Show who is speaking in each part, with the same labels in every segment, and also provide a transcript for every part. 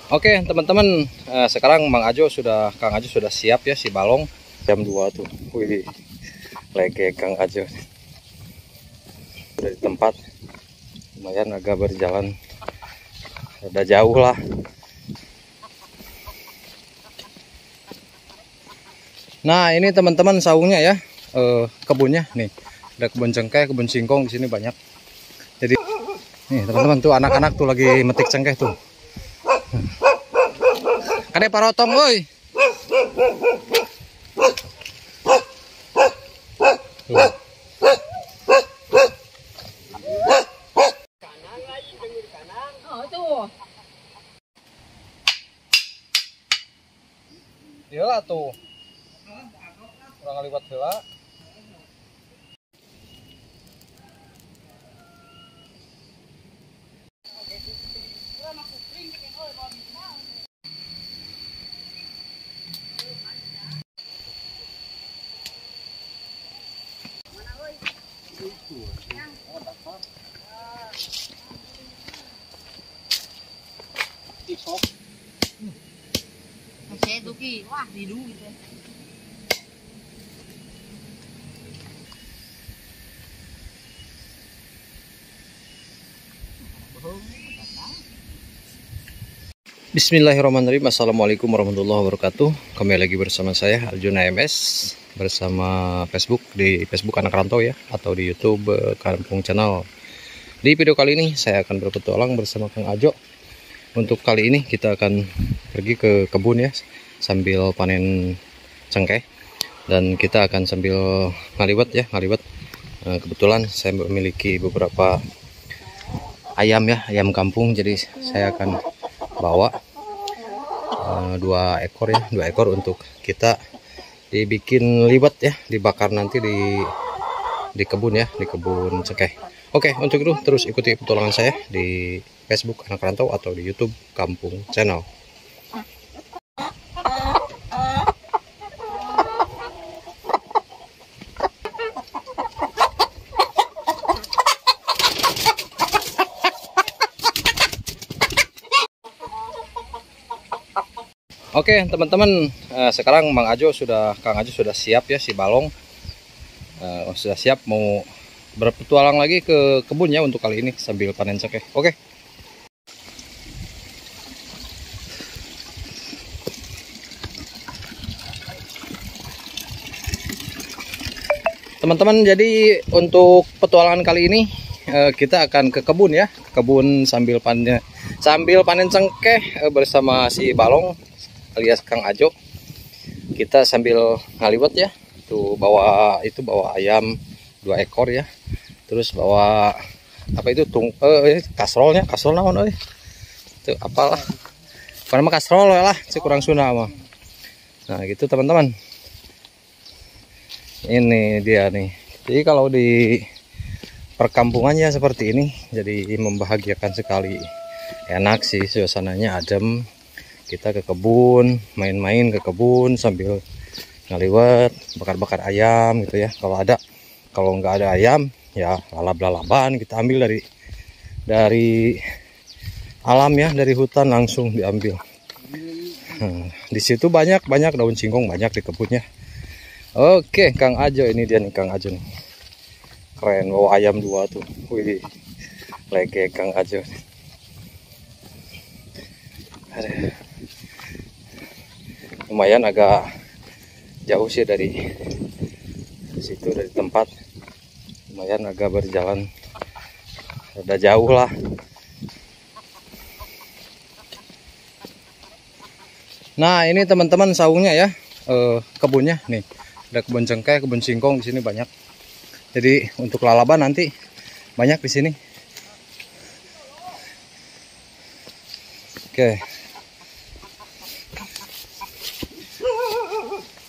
Speaker 1: Oke teman-teman, sekarang Kang Ajo sudah siap ya si balong jam 2 tuh. Wih, lege Kang Ajo sudah di tempat, lumayan agak berjalan, udah jauh lah. Nah ini teman-teman saungnya ya, kebunnya nih, ada kebun cengkeh, kebun singkong di sini banyak. Jadi nih teman-teman tuh anak-anak tuh lagi metik cengkeh tuh. Kade parotong woi. Iyalah tuh. Kurang liwat heula.
Speaker 2: Xe tôi kia quá đi đu vậy.
Speaker 1: Bismillahirrahmanirrahim. Assalamualaikum warahmatullahi wabarakatuh. Kembali lagi bersama saya Aljuna MS, bersama Facebook di Facebook Anak Rantau ya, atau di YouTube Kampung Channel. Di video kali ini saya akan berpetualang bersama Kang Ajo. Untuk kali ini kita akan pergi ke kebun ya, sambil panen cengkeh, dan kita akan sambil ngaliwat. Kebetulan saya memiliki beberapa ayam ya, ayam kampung, jadi saya akan bawa 2 ekor untuk kita dibikin liwet ya, dibakar nanti di kebun ya, di kebun cengkeh. Oke, untuk itu terus ikuti petualangan saya di Facebook Anak Rantau atau di YouTube Kampung Channel. Oke teman-teman, sekarang Kang Ajo sudah siap ya si balong, sudah siap mau berpetualang lagi ke kebun ya untuk kali ini sambil panen cengkeh. Oke. Teman-teman, jadi untuk petualangan kali ini kita akan ke kebun ya, ke kebun sambil panen cengkeh bersama si balong alias Kang Ajo. Kita sambil ngaliwat ya, tuh bawa ayam 2 ekor ya, terus bawa apa itu kasrol naon euy, itu apalah bukan mah kasrol lah, kurang Sunda mah. Nah gitu teman-teman, ini dia nih. Jadi kalau di perkampungannya seperti ini, jadi membahagiakan sekali, enak sih suasananya, adem. Kita ke kebun, main-main ke kebun sambil ngaliwat, bakar-bakar ayam gitu ya. Kalau nggak ada ayam ya lalap-lalapan kita ambil dari alam ya, dari hutan langsung diambil. Di situ banyak daun singkong, banyak di kebunnya. Oke, Kang Ajo, ini dia nih Kang Ajo nih. Keren, bawa ayam 2 tuh. Wih, lege Kang Ajo. Lumayan agak jauh sih dari situ, dari tempat, lumayan agak berjalan, udah jauh lah. Nah ini teman-teman saungnya ya, kebunnya nih, ada kebun cengkeh, kebun singkong di sini banyak. Jadi untuk lalaban nanti banyak di sini. Oke.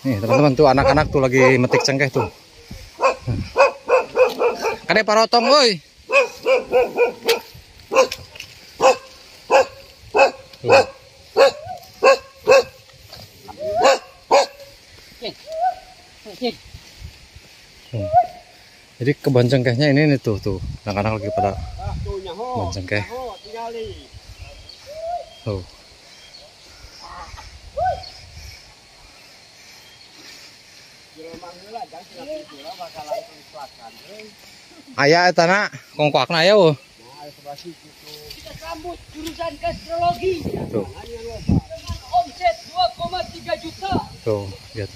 Speaker 1: Nih teman-teman tuh anak-anak tuh lagi metik cengkeh tuh. Kade parotong woi. Jadi kebun cengkehnya ini nih tuh anak-anak lagi pada kebun cengkeh. Tuh Aya eta na kongkoakna aya eueuh.
Speaker 2: Kita sambut jurusan gastrologi.
Speaker 1: Tuh.
Speaker 2: Dengan omset 2,3 juta.
Speaker 1: Tuh, lihat.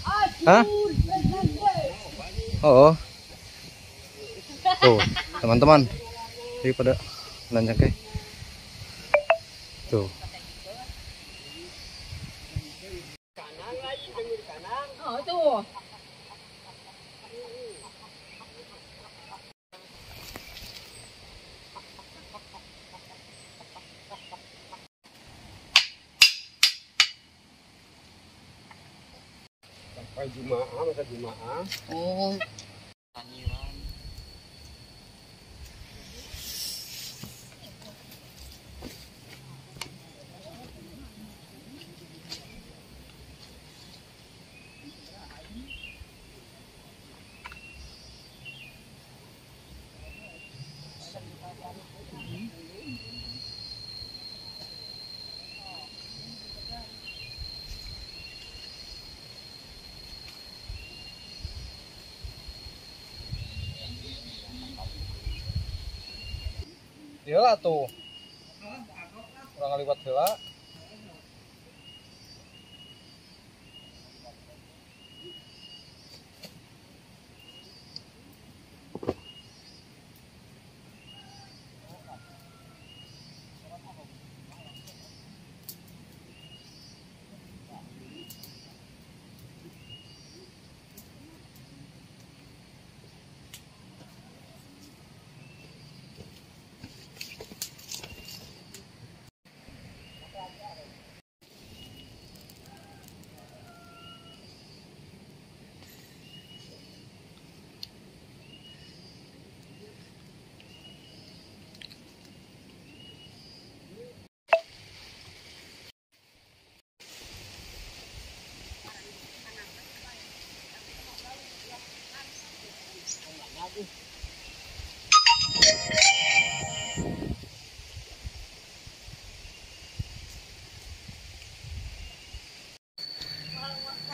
Speaker 1: Hah? Oh. Tuh, teman-teman. Ini pada nanjak. Tuh.
Speaker 2: Oh, tuh.
Speaker 3: Sampai Jumaah, masa Jumaah.
Speaker 2: Oh.
Speaker 1: Heula tuh. Urang ngaliwat heula.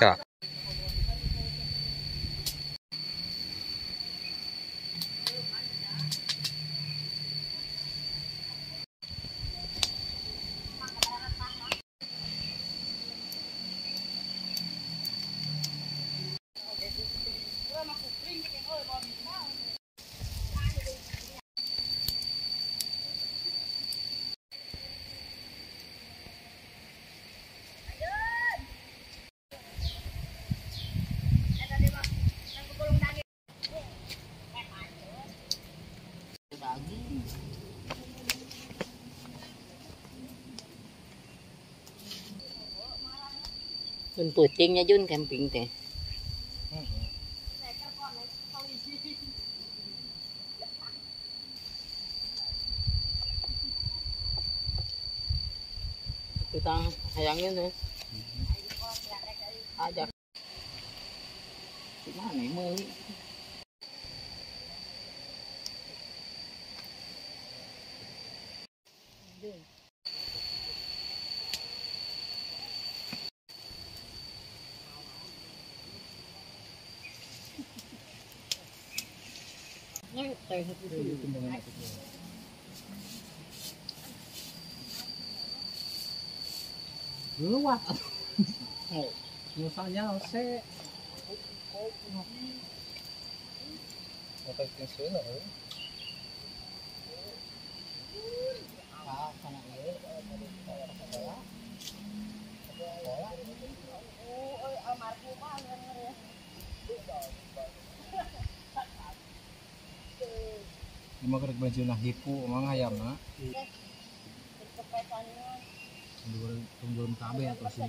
Speaker 1: Kak.
Speaker 2: Jun putingnya Jun camping teh. Kita hayangin deh. Ajak. Gimana nih meuli?
Speaker 3: Luwat. Nyusahnya ose.
Speaker 1: Otak tisun eueuh. Lima kerek baju nah hipu emang hayamna.
Speaker 3: Tungguin kabeh atau sih.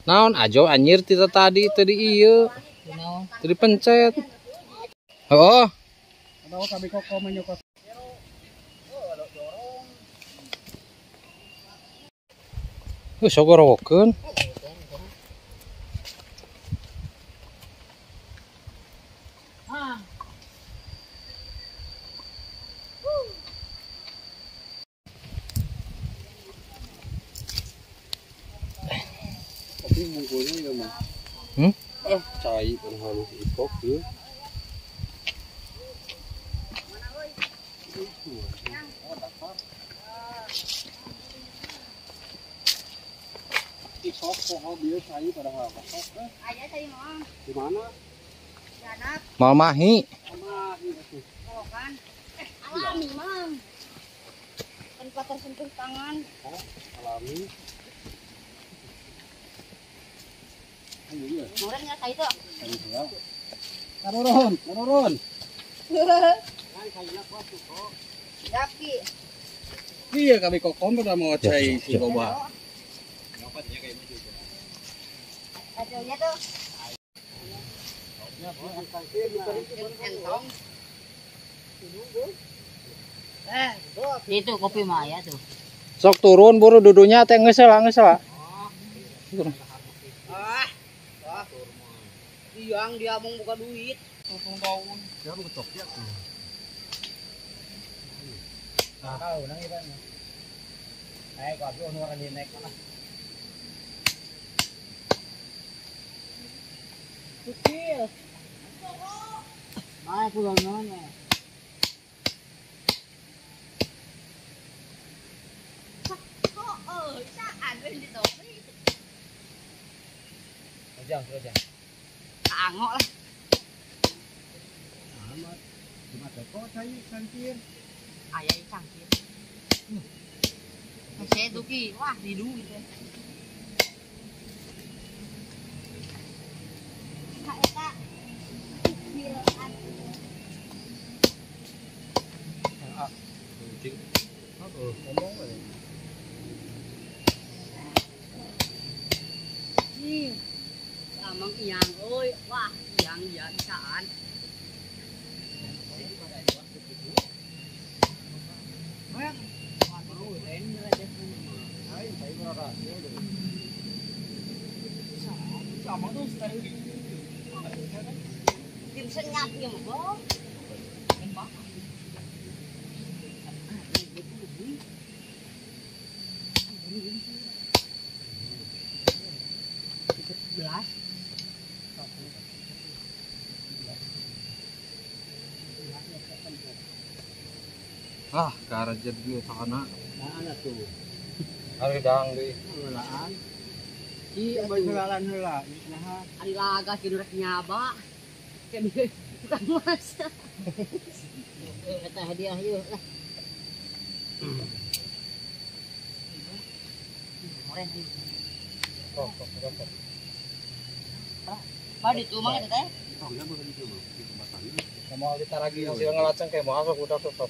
Speaker 1: Naon ajo anjir tadi ieu.
Speaker 2: Kunaon?
Speaker 1: Tadi pencet. Oh.
Speaker 3: Ada kabeh kok menyokot.
Speaker 1: Sok gorowokeun.
Speaker 3: Tapi mungkulnya ya mah. Cai kan halus ikok ya. Ikok kok dia cai pada apa?
Speaker 4: Ayah tadi mau
Speaker 3: Di mana?
Speaker 4: janak
Speaker 1: Malmahi.
Speaker 3: Sama itu.
Speaker 4: kolokan. Alami mam. Tanpa tersentuh tangan.
Speaker 3: Alami. Ayo ya.
Speaker 4: Murah nggak kayak itu?
Speaker 3: Karurun.
Speaker 4: Daki.
Speaker 3: Iya kami kokon pada mau cai si loba.
Speaker 4: Hasilnya tuh. Entong.
Speaker 2: Itu kopi Maya tuh.
Speaker 1: Sok turun buru dudunya teh geus lah.
Speaker 2: Yang dia mau buka duit.
Speaker 3: Jangan betok ya.
Speaker 5: Tahu nang iban. Naik kok aku nu orang naik mana?
Speaker 2: Kecil. Ah, pulang nanya.
Speaker 5: Rojang.
Speaker 2: Angok lah.
Speaker 3: Amat. Cuma teko cai kancir.
Speaker 2: Ayah cangkir. Saya tuh ki, wah di duit ya.
Speaker 4: Kak Eka. Bilang.
Speaker 3: Kucing. Ngomong aja.
Speaker 2: Amang iyang ơi, wah iyang ya isaan.
Speaker 4: Tim senyap ya mau.
Speaker 2: Belas.
Speaker 3: Ah, karajet gue sana.
Speaker 5: Mana tuh?
Speaker 3: Hari dang deui.
Speaker 5: Helaan. Ci bagalan heula. Nah,
Speaker 2: Ari laga kieu rek nyaba. Kan tukang masak. Eta hadiah ieu lah. Oren. Ba di tu mah eta teh.
Speaker 3: Tongnya bukan itu mah. Di tembatannya.
Speaker 1: Mau ditaragi yang sila ngelaceng kayak mau asok udah sok.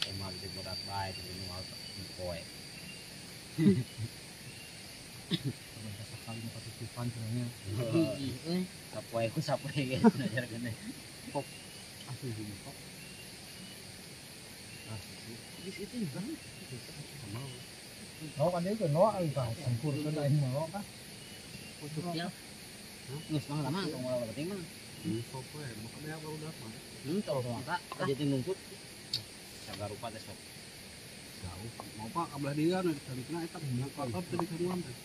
Speaker 5: emang di bodak baik ini mau poe.
Speaker 3: Sekali mau titipan sebenarnya.
Speaker 5: Sapoe ku sapoe ge najar gede.
Speaker 3: Asli ini kok.
Speaker 2: Di situ kan.
Speaker 3: Nó kan itu nó enggak sempur kan ini mau kan.
Speaker 2: Ya. Geus mah lama tong malah penting mah.
Speaker 3: Sopo ya, mau kemana baru dapat.
Speaker 2: Tong mangka aja teh nungkut.
Speaker 5: Sagar rupa teh sok.
Speaker 3: Jauh. Mau Pak kabelah dia nih dari kena eta yang kotor tadi karuan teh.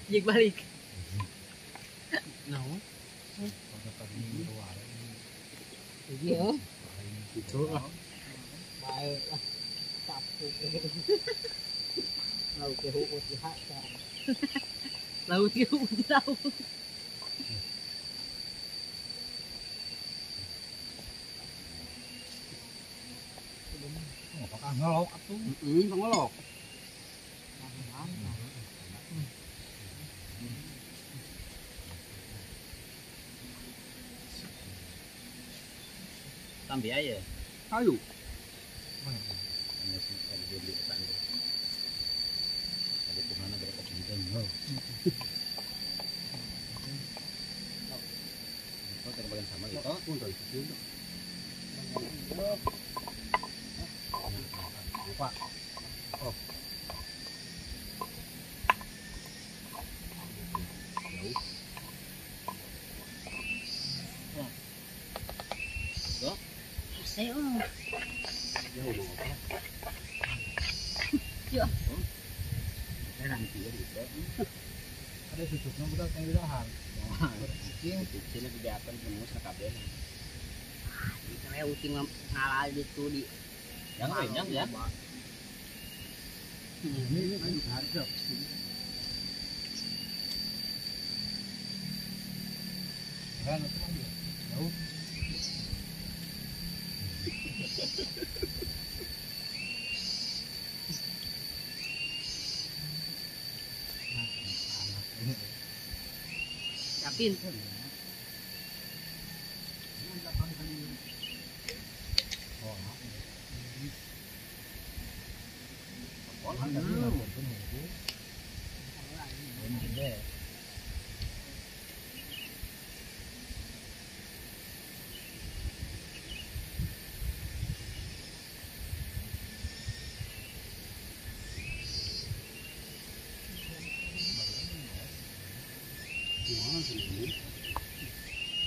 Speaker 2: Jik balik.
Speaker 3: Nah,
Speaker 2: Iya.
Speaker 3: itu lah.
Speaker 2: Baik lah. Sapu. Laut ke hukum di hata. Laut ke hukum di laut.
Speaker 3: Apakah ngelok atuh? Ngelok.
Speaker 5: Tambi aja.
Speaker 3: Kayu.
Speaker 5: Ada beli ketan. Ada kemana berapa bintang? Oh, terbagian sama gitu.
Speaker 3: Untuk itu. Lupa. Oh.
Speaker 2: Saya
Speaker 5: Ada susuknya budak yang didahar.
Speaker 3: Sini kegiatan penuh sakabeh.
Speaker 2: Saya uting ngalal itu di
Speaker 5: Yang renyang ya.
Speaker 3: Ini kan harga.
Speaker 5: Kan itu kan dia. Jauh.
Speaker 2: yakin.
Speaker 3: Gimana sih ini?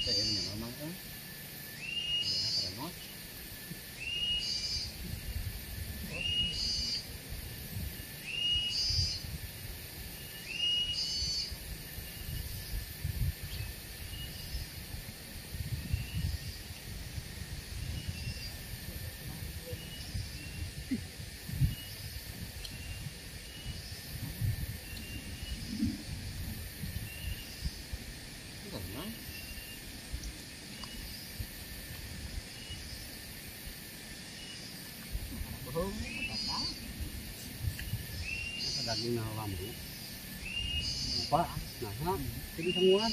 Speaker 3: Kayaknya memang kan. Ya, karena daging na lambu. Apa? Nah, jadi semua.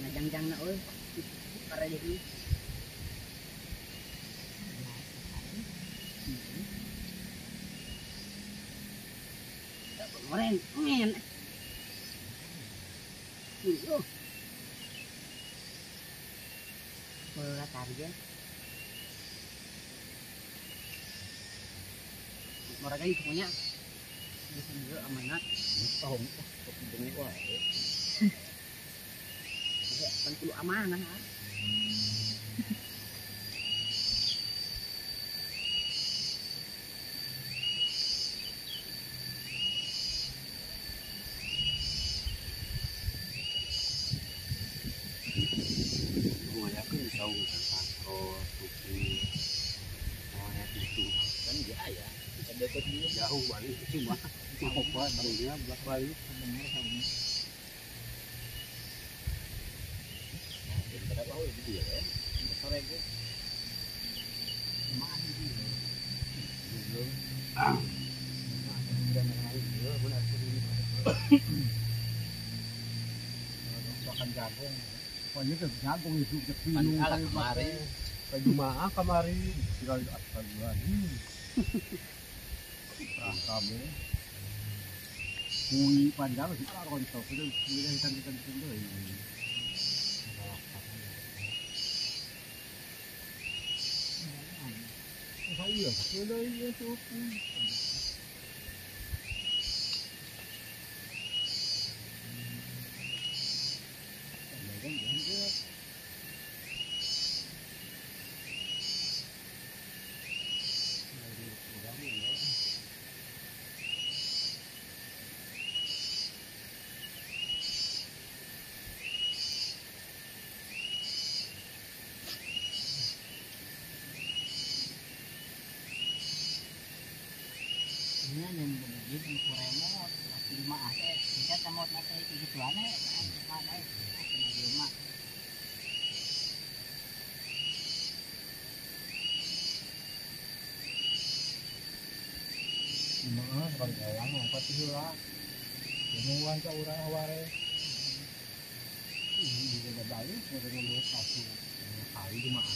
Speaker 2: Najang-jang na oi. Para jadi. Kemarin, men. Bola target. Mereka itu punya. Ini sendiri amanat.
Speaker 3: Tahun ini wah.
Speaker 2: Ya, tentu amanah.
Speaker 3: Gua yakin tahu kantor, tuki, proyek itu kan dia ya. Ada dia jauh balik cuma mau apa barunya belak balik sebenarnya sama. Berapa oh gitu ya kan? Sore gue. Mana sih? Belum. Dan yang lain juga benar ini.
Speaker 5: Makan jagung. Pokoknya ke jagung itu ke
Speaker 3: Kan
Speaker 5: pinu
Speaker 3: kemarin
Speaker 5: ke Jumaah kemarin kira asal bulan. Kami kui panjang sih kalau itu kita ikan sendiri. Saya sudah itu.
Speaker 2: Ini yang begitu kuremot, lagi mah ada, kita temot nanti gitu aneh, mana ya, mak.
Speaker 5: Nah, kalau jalan apa sih lah? Jenuhan ke urang aware. Ini juga balik, udah ngomong satu kali Jumaah.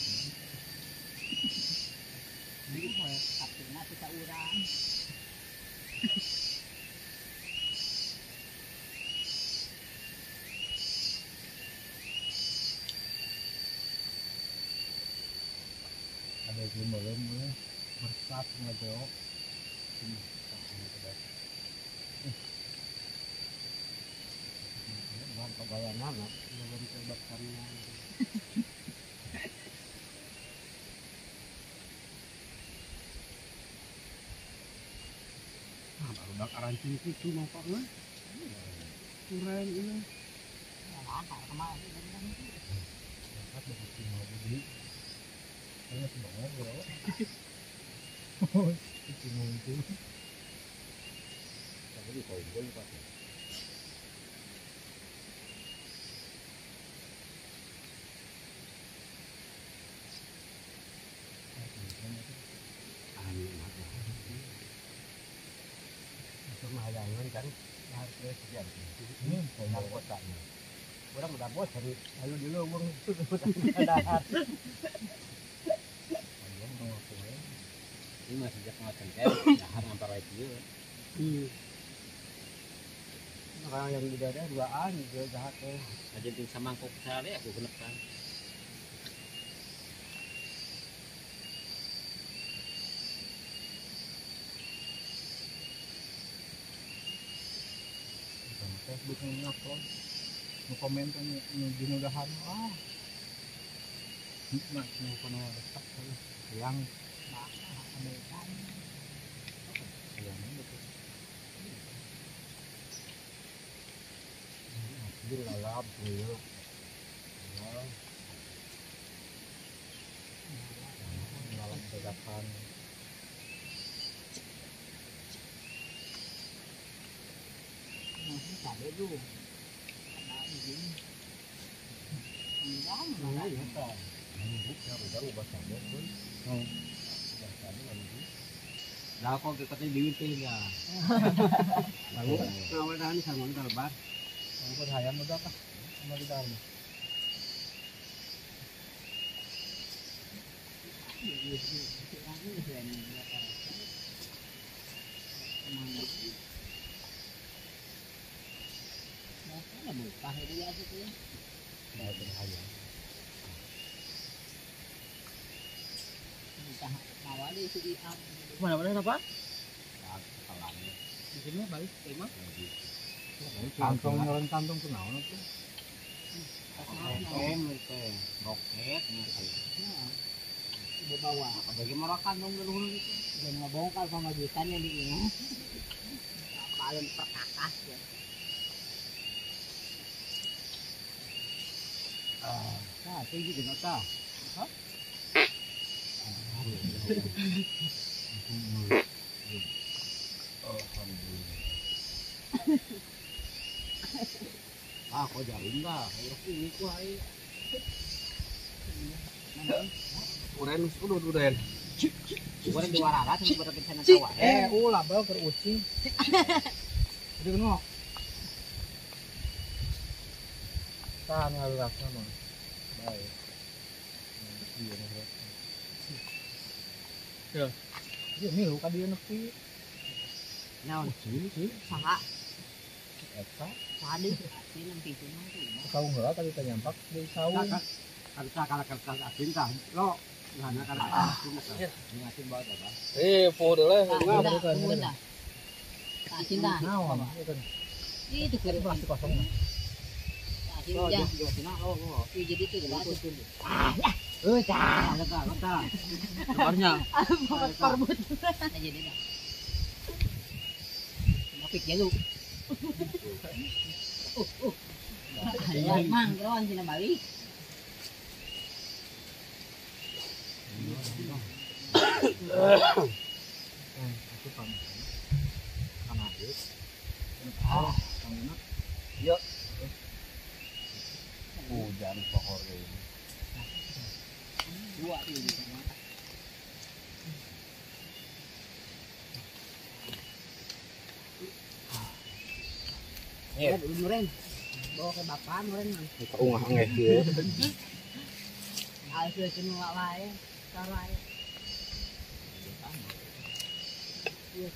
Speaker 2: Ini mah kapten kita urang.
Speaker 5: Ada yang belum bersat ngejok.
Speaker 3: tanpa gaya nama belum coba kami baru dak arancing itu mau pak mah kurang ini
Speaker 2: Apa kemarin dan
Speaker 3: dapat begitu mau beli ini semuanya bro itu mungkin tapi di kau gue pak Mahayangan kan harus sekian ini yang kotanya orang udah bos hari ayo dulu uang dahar ini masih jak ngaceng dahar ngampar itu orang yang di daerah duaan dia jahat aja ting samangkok sare aku kenekan Facebook ngupload komentar dimudahan nikmat mau kono retak yang Amerika yang betul hasil lalap tuh dalam sedapan
Speaker 2: masih ada dulu. Ada izin. Enggak,
Speaker 3: mana ya kan ya udah ubah saja pun dah kok kita diwitin ya lalu ngawal dah nih sama lebar aku hayam udah kah sama di dalam
Speaker 2: buka itu ya situ ya.
Speaker 3: dah berhayam
Speaker 2: Buka awalnya itu di
Speaker 3: mana mana apa
Speaker 2: di sini balik tema.
Speaker 3: kantong nyalan kantong tuh naon tuh roket
Speaker 2: Di bawah.
Speaker 3: bagaimana kantong dulu itu
Speaker 2: Dan ngebongkar pemajikan yang di ini. Paling perkakas ya.
Speaker 3: nah kayak gitu nggak tahu alhamdulillah kok jauh dah ini kuah uren udah
Speaker 2: Orang dua rarat yang berapa sana sawah.
Speaker 3: ulah bel terucing udah kena tahan ngalir rasa mah baik ya dia milu ka dia nepi
Speaker 2: Naon?
Speaker 3: sih
Speaker 2: Saha?
Speaker 3: eta
Speaker 2: Tadi di lempi itu mah tuh.
Speaker 3: saung heula tadi teh nyampak deui saung
Speaker 5: Kalau asin kah lo hanya karena asin
Speaker 3: ini asin banget apa
Speaker 1: poho deuleh.
Speaker 2: Asin dah.
Speaker 3: naon itu
Speaker 2: Itu kira
Speaker 3: plastik kosong
Speaker 2: asin
Speaker 5: lo
Speaker 2: ya.
Speaker 5: juga sini lo
Speaker 2: Jadi itu gelas itu.
Speaker 5: cah letak lebarnya
Speaker 2: Parbut. Jadi dah. Mapik ya lu. Ya mang keron sini balik.
Speaker 3: itu panas karena habis hujan pohon ini
Speaker 2: Dua tuh di sana. Ya, dulu Ren. Bawa ke bapak Ren.
Speaker 1: Ungah ngeh kieu.
Speaker 2: Alus cenah wae, cara wae. Iya,